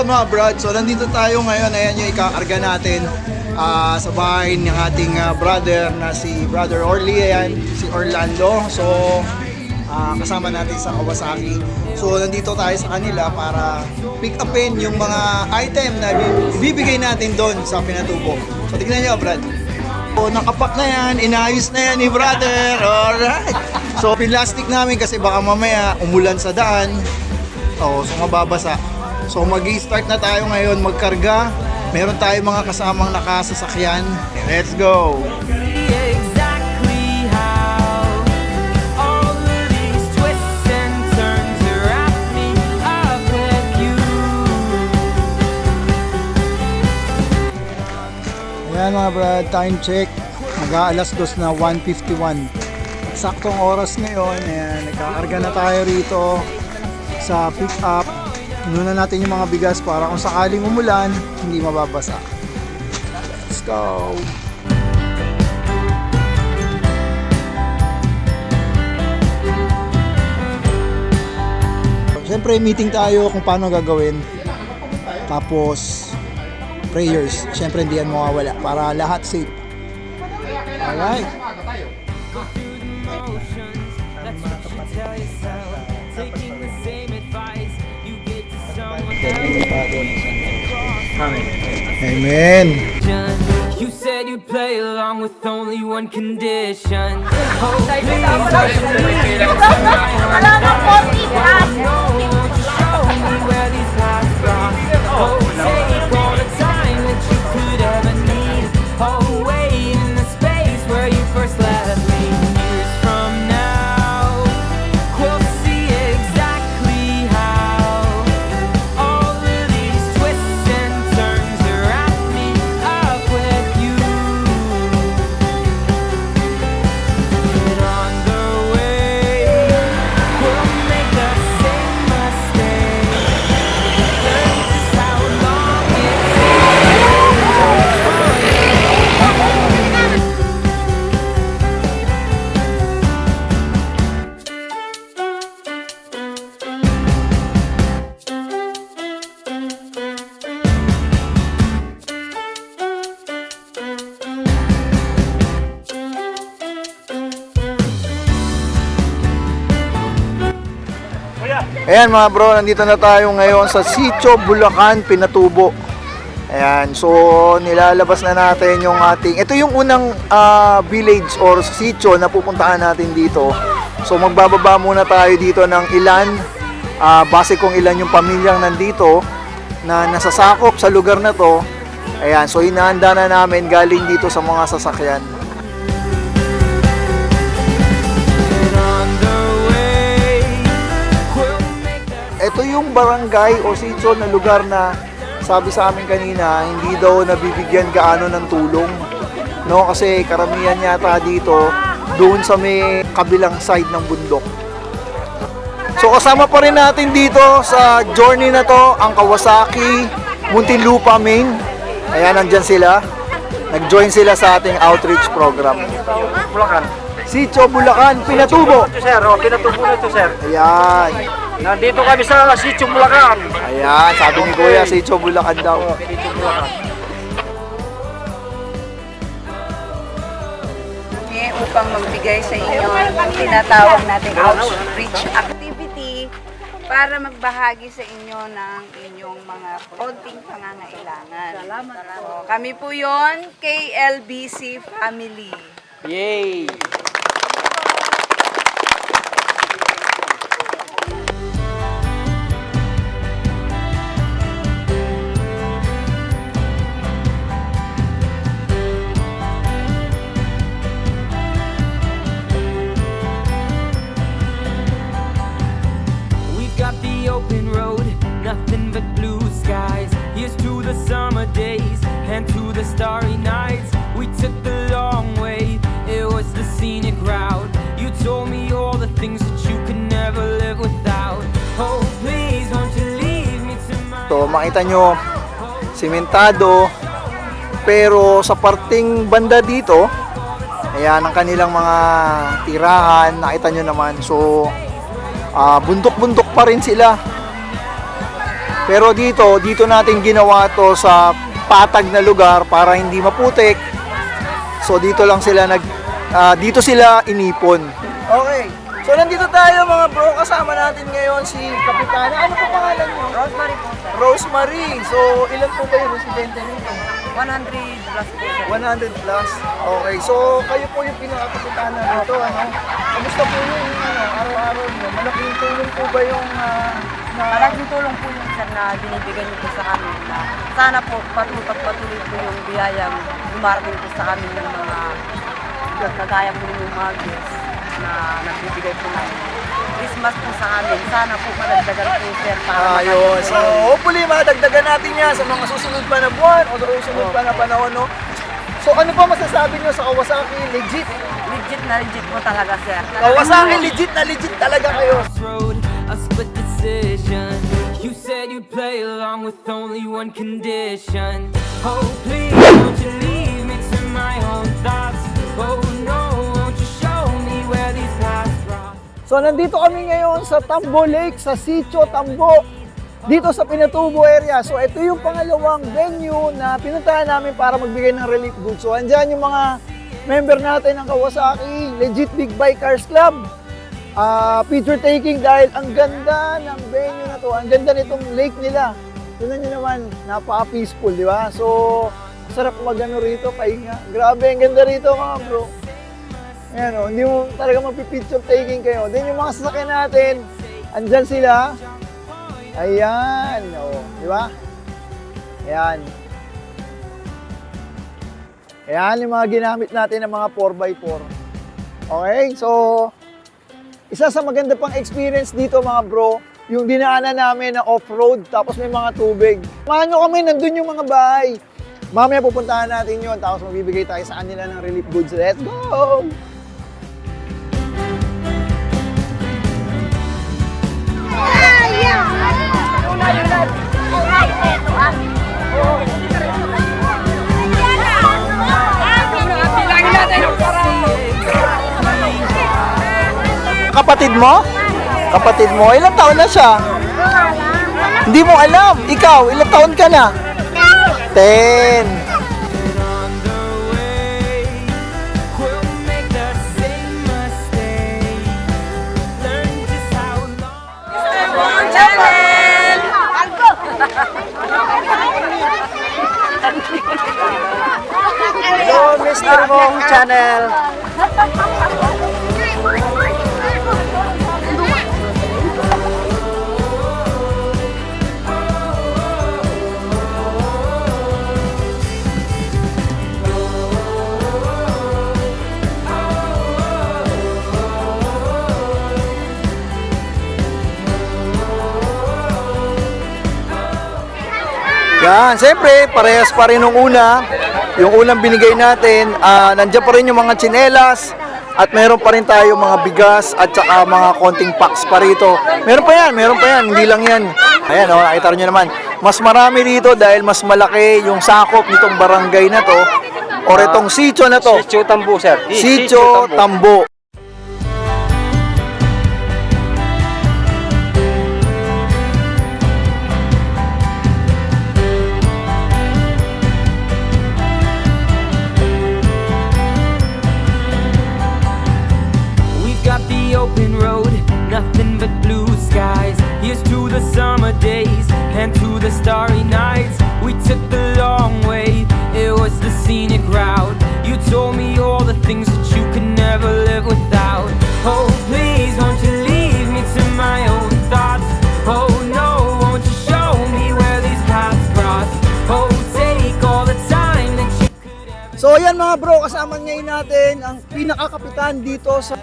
mga brad? So nandito tayo ngayon, ayan yung ikakarga natin sa bahay ng ating brother na si Brother Orly, ayan, si Orlando. So kasama natin sa Kawasaki. So nandito tayo sa kanila para pick upin yung mga item na ibibigay natin doon sa Pinatubo. So tignan nyo brad. So nakapak na yan, inayos na yan ni brother. Alright. So pinlastic namin kasi baka mamaya umulan sa daan. So mababasa. So mag-i-start na tayo ngayon magkarga. Meron tayong mga kasamang nakasasakyan. Let's go! Ayan mga brad, time check. Mag-aalas 2 na 1:51. Saktong oras ngayon. Ayan, nagkakarga na tayo rito sa pick up. Inuna natin yung mga bigas para kung sakaling umulan, hindi mababasa. Let's go! Siyempre, meeting tayo kung paano gagawin. Tapos, prayers. Siyempre, hindi yan mawawala para lahat safe. Alright. Amen. You said you'd play along with only one condition. Ayan mga bro, nandito na tayo ngayon sa Sitio Bulacan, Pinatubo. Ayan, so nilalabas na natin yung ating, ito yung unang village or sitio na pupuntahan natin dito. So magbababa muna tayo dito ng ilan, base kung ilan yung pamilyang nandito na nasasakop sa lugar na to. Ayan, so hinahanda na namin galing dito sa mga sasakyan. Ito yung barangay o sitio na lugar na sabi sa amin kanina, hindi daw nabibigyan gaano ng tulong. No, kasi karamihan yata dito doon sa may kabilang side ng bundok. So kasama pa rin natin dito sa journey na to ang Kawasaki, Muntinlupa, Maine. Ayan, nandyan sila. Nag-join sila sa ating outreach program. Bulacan. Sitio Bulacan, Pinatubo. Ito sir, Pinatubo na ito sir. Ayan. Nandito kami sa Sitio Bulacan. Ayan, sabi ni Kuya, Sitio Bulacan daw. Sitio Bulacan. Upang magbigay sa inyo ng tinatawag natin outreach activity para magbahagi sa inyo ng inyong mga konting pangangailangan. So, kami po yon KLBC Family. Yay! Open road, nothing but blue skies. Here's to the summer days and to the starry nights. We took the long way, it was the scenic route. You told me all the things that you could never live without. Oh please, won't you leave me to my... So makita nyo, simentado, pero sa parting banda dito, ayan ang kanilang mga tirahan, nakita nyo naman. So bundok-bundok pa rin sila. Pero dito natin ginawa to sa patag na lugar para hindi maputik. So dito lang sila dito sila inipon. Okay. So nandito tayo mga bro, kasama natin ngayon si Kapitana. Ano po pangalan niyo? Rosemary po, sir. Rosemary. So ilan po kayo residente nito? 100 plus po, sir. 100 plus. Okay. So kayo po yung pinaka-kapitana nito, ano? Kamusta po yung araw-araw niyo? Malaking tulong po ba yung Malaking tulong po yun, sir, na binibigyan niyo po sa amin na sana po patuloy po yung biyayang dumarating po sa amin ng mga kagaya po yung mga gifts na nagbibigay po namin. Christmas po sa amin. Sana po madagdagan po, sir, para ayun. So hopefully madagdagan natin yan sa mga susunod pa na buwan o sa susunod pa na panahon, no? So ano pa masasabi niyo sa Kawasaki? Legit. legit po talaga, sir. Kawasaki, legit na legit talaga kayo. Road, a split decision. You said you'd play along with only one condition. Oh, please, won't you leave me to my own thoughts? Oh, no, won't you show me where these paths cross? So nandito kami ngayon sa Tambo Lake, sa Sitio Tambo, dito sa Pinatubo area. So ito yung pangalawang venue na pinuntahan namin para magbigay ng relief goods. So andyan yung mga member natin ng Kawasaki Legit Big Bikers Club. Picture taking dahil ang ganda ng venue na to, ang ganda nitong lake nila. Tignan nyo naman, napaka-peaceful, di ba? So, sarap mag-ano rito, pahinga. Grabe, ang ganda rito mga bro. Ayan o, hindi mo talaga magpipicture taking kayo. Then yung mga sasakyan natin, andyan sila. Ayan, o, di ba? Ayan. Ayan yung mga ginamit natin ng mga 4x4. Okay, so isa sa maganda pang experience dito mga bro, yung dinaanan namin na off-road tapos may mga tubig. Samahan nyo kami, nandun yung mga bahay. Mamaya pupuntahan natin yun tapos magbibigay tayo sa kanila ng relief goods. Let's go! Kapatid mo? Kapatid mo? Ilang taon na siya? Hindi mo alam. Ikaw, ilang taon ka na? 10. On the way, we'll make the same mistake. Learn just how long. Hello, Mr. Mong Channel. Yan, siyempre, parehas pa rin nung una. Yung unang binigay natin, nandiyan pa rin yung mga tsinelas at meron pa rin tayo mga bigas at saka mga konting packs pa rito. Meron pa yan, hindi lang yan. Ayan, nakita nyo naman. Mas marami rito dahil mas malaki yung sakop nitong barangay na to or itong sitio na to. Sitio Tambo, sir. Sitio Tambo. We've got the open road, nothing but blue skies. Here's to the summer days and to the starry nights. We took the long way, it was the scenic route. You told me all the things that you could never live without. Oh, please, won't you leave me to my own thoughts? Oh, no, won't you show me where these paths cross? Oh, take all the time that you could ever. So yan mga bro, kasama ngayon natin ang pinakakapitan dito sa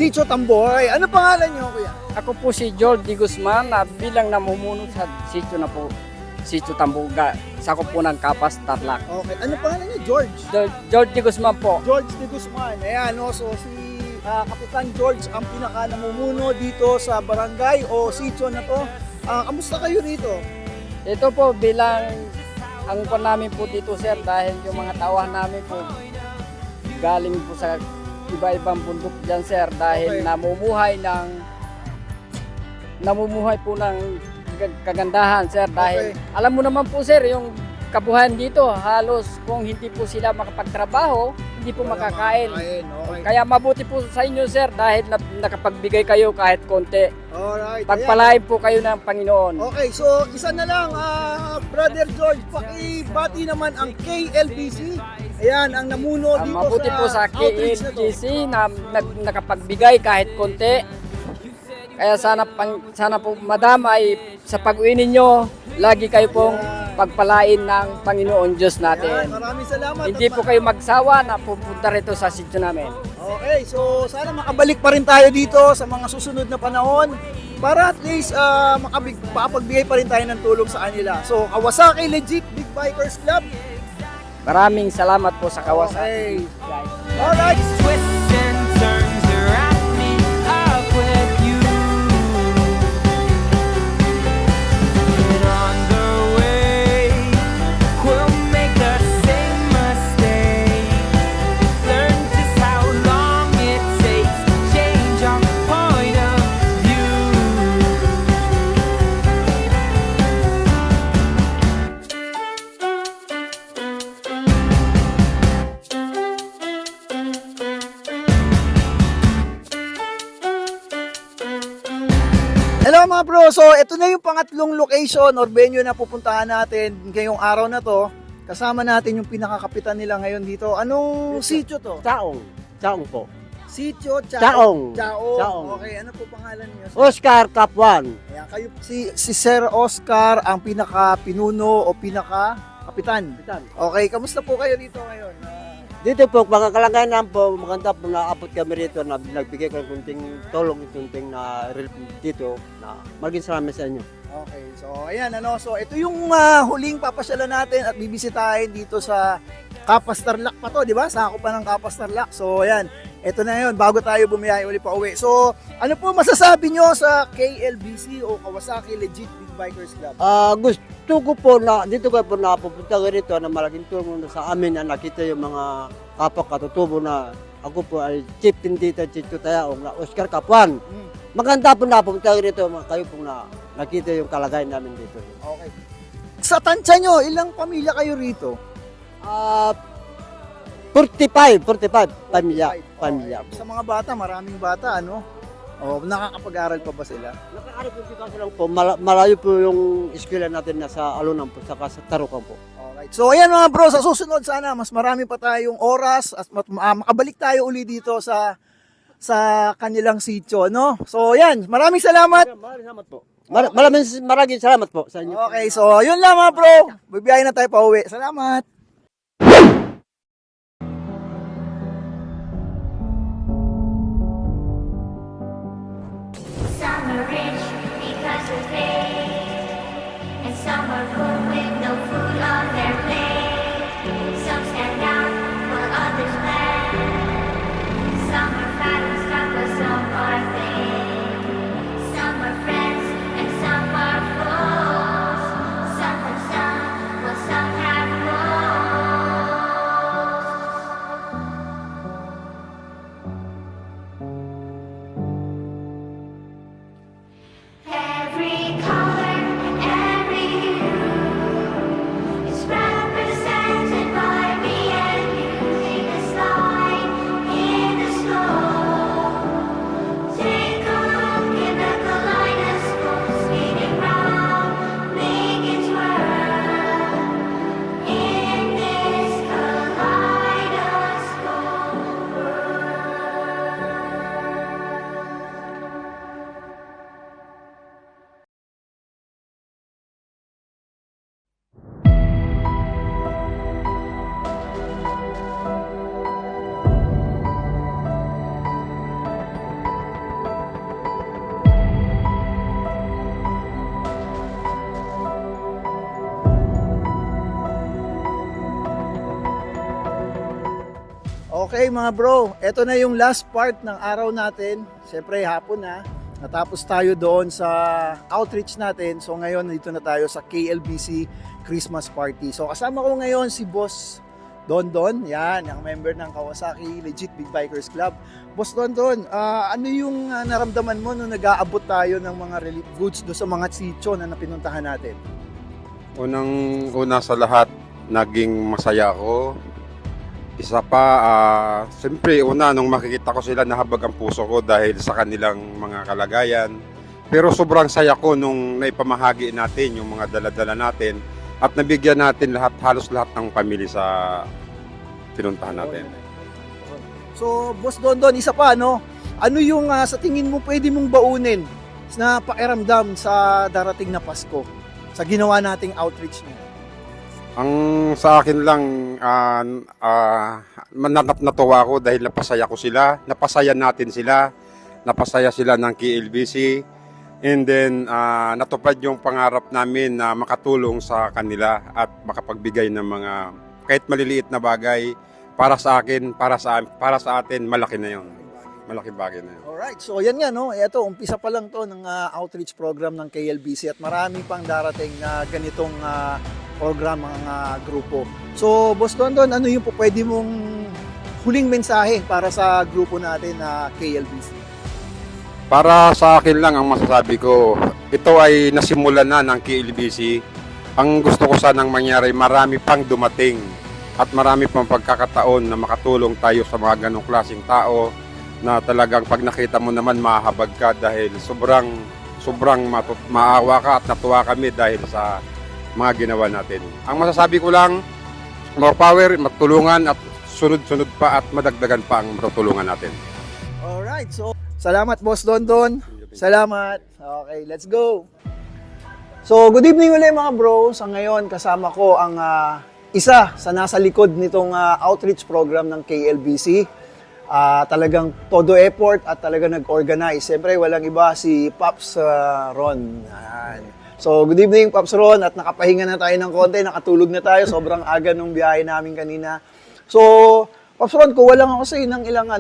Sitio Tambo. Ay, ano pangalan niyo kuya? Ako po si George D. Guzman na bilang namumuno sa sitio na po, Sitio Tambuga, sakop po ng Kapas, Tarlac. Okay, ano pangalan niyo? George? George D. Guzman po. George de Guzman. Ayan, no? So si Kapitan George ang pinaka-namumuno dito sa barangay o sitio na to. Kamusta kayo rito? Ito po bilang ang po namin po dito, sir, dahil yung mga tauhan namin po galing po sa iba-ibang bundok dyan, sir, dahil Okay. namumuhay po ng kagandahan, sir, dahil alam mo naman po, sir, yung kabuhayan dito, halos kung hindi po sila makapagtrabaho, hindi po makakain. Okay. Kaya mabuti po sa inyo, sir, dahil nakapagbigay kayo kahit konti. Alright. Pagpalain po kayo ng Panginoon. Okay, so isa na lang, Brother George, pakibati naman ang KLBC. Ayan, ang namuno dito Mabuti po sa outreach na to. KLGC na nakapagbigay kahit konti. Kaya sana po, madam, ay sa pag-uwi ninyo, lagi kayo pong pagpalain ng Panginoon Diyos Ayan, natin. maraming salamat. Hindi po kayo magsawa na pupunta rito sa sityo namin. Okay, so sana makabalik pa rin tayo dito sa mga susunod na panahon para at least makapagbigay pa rin tayo ng tulong sa kanila. So, Kawasaki Legit Big Bikers Club. Maraming salamat po sa Kawasaki. Okay. Alright. Twists and turns to wrap me up with you. And on the way, we'll make the same mistake. Learn just how long it takes to change our point of view. Hello mga bro, so ito na yung pangatlong location or venue na pupuntahan natin ngayong araw na to. Kasama natin yung pinakakapitan nila ngayon dito. Anong sitio to? Chaong po. Sitio Chaong. Chaong. Chaong. Okay, ano po pangalan niyo? Oscar Capuan. Ayan, kayo si Sir Oscar ang pinaka-pinuno o pinaka-kapitan. Okay, kamusta po kayo dito ngayon? Dito po, mga kalagayan po, maganda po naabot kami rito na nagbigay ko ng kunting tulong, kunting na relief dito na maraming salamat sa inyo. Okay, so ayan so ito yung huling papasyalan natin at bibisitahin dito sa Kapas Tarlac pa to, di ba? Sako pa ng Kapas Tarlac. So ayan, ito na yun bago tayo bumiyahe uli pa uwi. So ano po masasabi nyo sa KLBC o Kawasaki Legit Big Bikers Club? Gusto ko po na dito ko po napupunta ko rito na malaking tulong na sa amin na nakita yung mga kapakatutubo na ako po ay chief dito, Chito Tayaong na Oscar Capuan. Maganda po napupunta ko rito, kayo po na nakita yung kalagayan namin dito. Okay. Sa tansya nyo, ilang pamilya kayo rito? 45 pamilya. Okay. Sa mga bata, maraming bata, ano? Nakakapag-aral pa ba sila? Nakakaroon po kasi lang po, malayo po yung eskwela natin nasa Alunan po, saka sa Tarukan po. Alright. So ayan mga bro, sa susunod sana mas marami pa tayong oras at makabalik tayo uli dito sa kanilang sitio, no? So ayan, maraming salamat. Maraming salamat po. Maraming salamat po sa inyo. Okay, so yun lang mga bro. Bibiyahin na tayo pa uwi. Salamat. Some are rich because of faith, and some are poor with no food on their plate. Some stand out while others laugh. Some are fat and stuck, but some are thin. Some are friends and some are foes. Some have some, while some have most. Every color, every hue is represented by me and you. Take a slide in the snow. Take a look in the kaleidoscope, spinning round, make it twirl. In this kaleidoscope world. Okay mga bro, eto na yung last part ng araw natin. Siyempre hapon na. Natapos tayo doon sa outreach natin. So ngayon dito na tayo sa KLBC Christmas Party. So kasama ko ngayon si Boss Don, yan, ang member ng Kawasaki Legit Big Bikers Club. Boss Don, ano yung naramdaman mo nung nag-aabot tayo ng mga relief goods do sa mga sitio na napinuntahan natin? Una sa lahat, naging masaya ako. Isa pa, siyempre una nung makikita ko sila, nahabag ang puso ko dahil sa kanilang mga kalagayan. Pero sobrang saya ko nung naipamahagi natin yung mga dala-dala natin at nabigyan natin halos lahat ng pamilya sa pinuntahan natin. So, Boss Don, isa pa, no? Ano yung sa tingin mo pwede mong baunin na pakiramdam sa darating na Pasko sa ginawa nating outreach niyo? Ang sa akin lang, natuwa ako dahil napasaya ko sila, napasaya natin sila, napasaya sila ng KLBC, and then natupad yung pangarap namin na makatulong sa kanila at makapagbigay ng mga kahit maliliit na bagay para sa akin, para sa atin, malaki na yun. Malaking bagay na yun. Alright, so yan nga, no? Ito, umpisa pa lang to ng outreach program ng KLBC at marami pang darating na ganitong program ng grupo. So, Boss Don, ano yung po pwede mong huling mensahe para sa grupo natin na KLBC? Para sa akin lang ang masasabi ko, ito ay nasimula na ng KLBC. Ang gusto ko sanang mangyari, marami pang dumating at marami pang pagkakataon na makatulong tayo sa mga ganong klaseng tao na talagang pag nakita mo naman mahahabag ka dahil sobrang maawa ka at natuwa kami dahil sa mga ginawa natin. Ang masasabi ko lang, more power, magtulungan at sunod-sunod pa at madagdagan pa ang matutulungan natin. Alright, so salamat Boss Don. Salamat. Okay, let's go. So, good evening ulit mga bro. Sa ngayon, kasama ko ang isa sa nasa likod nitong outreach program ng KLBC. Talagang todo effort at talagang nag-organize. Siyempre, walang iba si Pops Ron. Ayan. So, good evening Pops Ron at nakapahinga na tayo ng konti, nakatulog na tayo. Sobrang aga nung biyahe namin kanina. So, Pops Ron, kuha lang ako sa ng ilang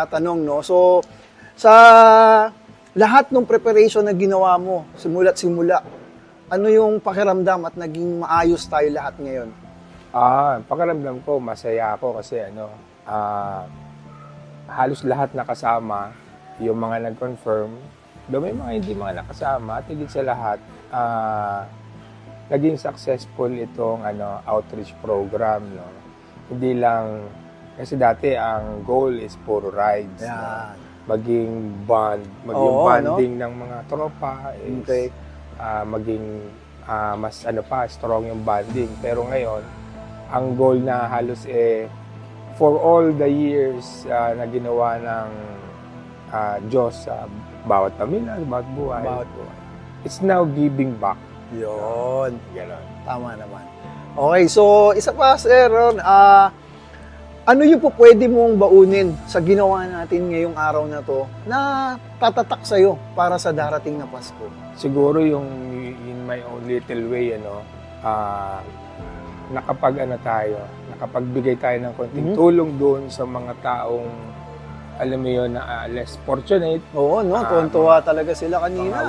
tanong, no? So, sa lahat ng preparation na ginawa mo, simula't simula, ano yung pakiramdam at naging maayos tayo lahat ngayon? Pakiramdam ko, masaya ako kasi halos lahat nakasama, yung mga nag-confirm, doon may mga hindi mga nakasama, at higit sa lahat, naging successful itong outreach program. No? Hindi lang, kasi dati ang goal is puro rides. Yeah. No? Maging bonding ng mga tropa, is, maging mas strong yung bonding. Pero ngayon, ang goal na halos for all the years na ginawa ng Diyos sa bawat pamilya, bawat buhay. It's now giving back. Yun. Ganon. Tama naman. Okay, so isa pa, Sir Ron, ano yung po pwede mong baunin sa ginawa natin ngayong araw na to na tatatak sa'yo para sa darating na Pasko? Siguro yung in my own little way, nakapagbigay tayo ng konting tulong doon sa mga taong, alam mo yun, na less fortunate. Oo, no? Tuwan-tuwa talaga sila kanina.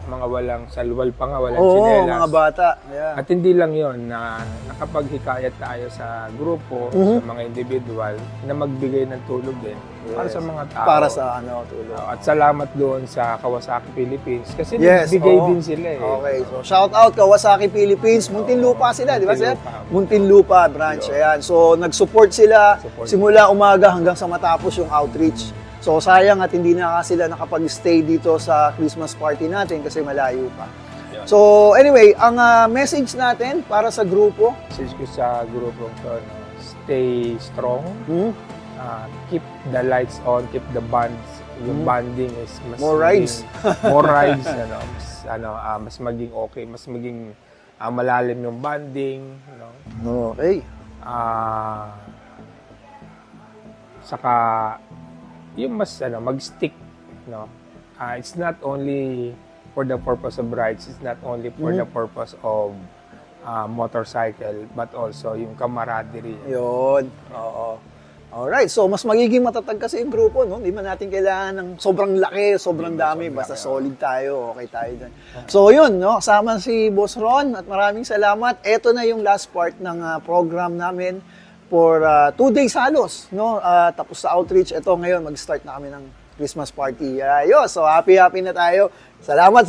Mga walang salwal pa nga, walang Oo, tsinelas. mga bata. Yeah. At hindi lang yon na nakapaghikayat tayo sa grupo, sa mga individual, na magbigay ng tulong din para sa mga tao. Para sa tulong. At salamat doon sa Kawasaki Philippines kasi nagbigay din sila Okay, so shout out Kawasaki Philippines. Muntinlupa sila, di ba sir? Muntinlupa branch. Ayan. So nag-support sila simula umaga hanggang sa matapos yung outreach. So sayang at hindi na sila nakapag-stay dito sa Christmas party natin kasi malayo pa. So anyway, ang message natin para sa grupo. Message ko sa grupo ko, stay strong, keep the lights on, keep the bonds. Yung bonding is mas more rides. More rides, mas maging okay, mas maging malalim yung bonding. Okay. Saka yung mas mag-stick, it's not only for the purpose of rides, it's not only for the purpose of motorcycle, but also yung camaraderie. Yun. Oo. Alright, so mas magiging matatag kasi yung grupo, no? Hindi man natin kailangan ng sobrang laki, sobrang dami, basta solid tayo, okay tayo dyan. So yun, no? Kasama si Boss Ron at maraming salamat. Ito na yung last part ng program namin for 2 days halos, no? Tapos sa outreach, ito ngayon, mag-start na kami ng Christmas party. Ayos, so happy na tayo. Salamat.